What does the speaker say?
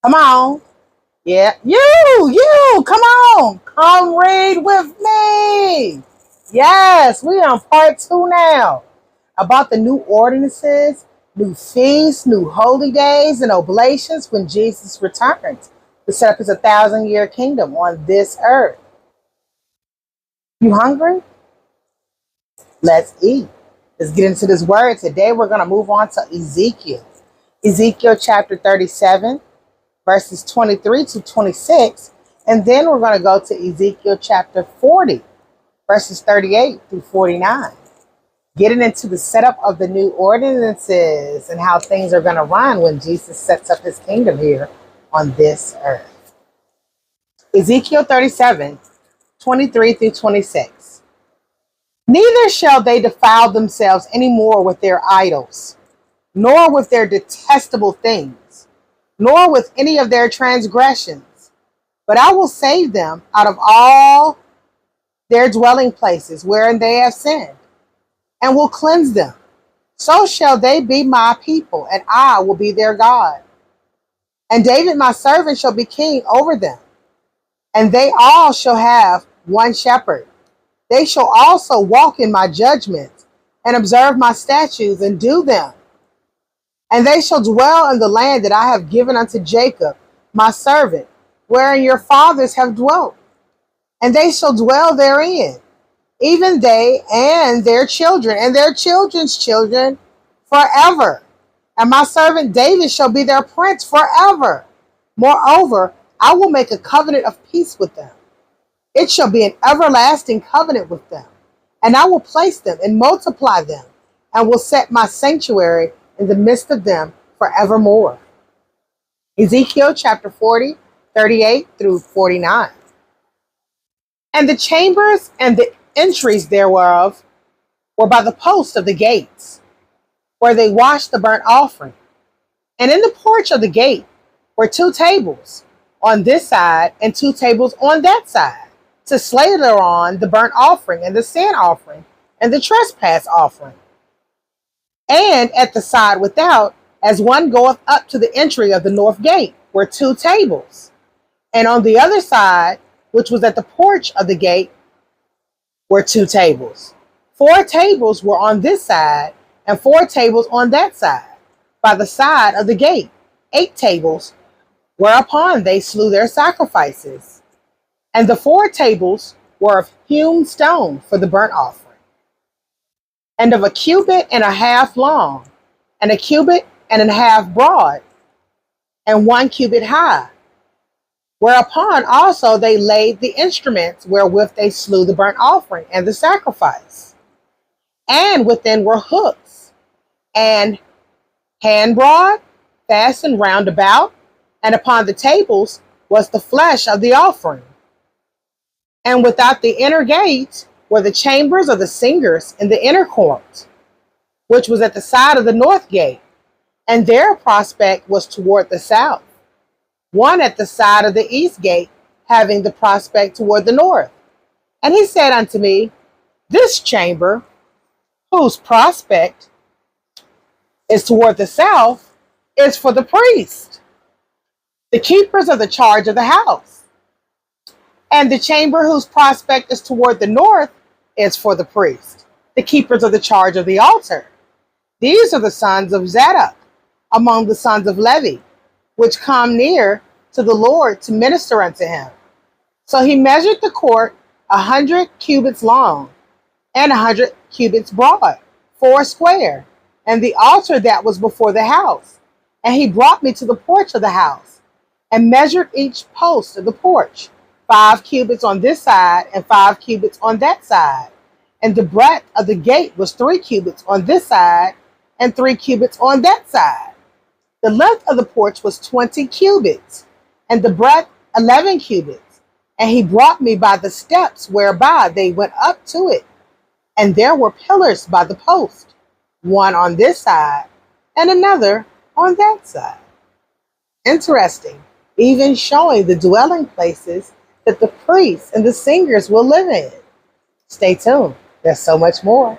Come on. Yeah. You, come on. Come read with me. Yes, we on part two now. About the new ordinances, new feasts, new holy days, and oblations when Jesus returns to set up his 1,000 year kingdom on this earth. You hungry? Let's eat. Let's get into this word. Today we're going to move on to Ezekiel. Ezekiel chapter 37, verses 23 to 26. And then we're going to go to Ezekiel chapter 40, verses 38 through 49. Getting into the setup of the new ordinances and how things are going to run when Jesus sets up his kingdom here on this earth. Ezekiel 37, 23 through 26. Neither shall they defile themselves any more with their idols, nor with their detestable things, nor with any of their transgressions. But I will save them out of all their dwelling places wherein they have sinned, and will cleanse them. So shall they be my people, and I will be their God. And David my servant shall be king over them, and they all shall have one shepherd. They shall also walk in my judgments, and observe my statutes, and do them. And they shall dwell in the land that I have given unto Jacob, my servant, wherein your fathers have dwelt. And they shall dwell therein, even they and their children's children forever. And my servant David shall be their prince forever. Moreover, I will make a covenant of peace with them. It shall be an everlasting covenant with them. And I will place them and multiply them, and will set my sanctuary in the midst of them forevermore. Ezekiel chapter 40, 38 through 49. And the chambers and the entries thereof were by the post of the gates, where they washed the burnt offering. And in the porch of the gate were two tables on this side and two tables on that side, to slay thereon the burnt offering and the sin offering and the trespass offering. And at the side without, as one goeth up to the entry of the north gate, were two tables. And on the other side, which was at the porch of the gate, were two tables. 4 tables were on this side, and 4 tables on that side, by the side of the gate. 8 tables, whereupon they slew their sacrifices. And the 4 tables were of hewn stone for the burnt offering, and of a cubit and a half long, and a cubit and a half broad, and 1 cubit high. Whereupon also they laid the instruments wherewith they slew the burnt offering and the sacrifice. And within were hooks, and hand broad, fastened round about, and upon the tables was the flesh of the offering. And without the inner gate were the chambers of the singers in the inner court, which was at the side of the north gate, and their prospect was toward the south. One at the side of the east gate, having the prospect toward the north. And he said unto me, this chamber, whose prospect is toward the south, is for the priest, the keepers of the charge of the house. And the chamber whose prospect is toward the north is for the priest, the keepers of the charge of the altar. These are the sons of Zadok among the sons of Levi, which come near to the Lord to minister unto him. So he measured the court 100 cubits long, and 100 cubits broad, 4 square, and the altar that was before the house. And he brought me to the porch of the house, and measured each post of the porch, 5 cubits on this side, and 5 cubits on that side. And the breadth of the gate was 3 cubits on this side, and 3 cubits on that side. The length of the porch was 20 cubits, and the breadth 11 cubits. And he brought me by the steps whereby they went up to it. And there were pillars by the post, one on this side, and another on that side. Interesting, even showing the dwelling places that the priests and the singers will live in. Stay tuned, there's so much more.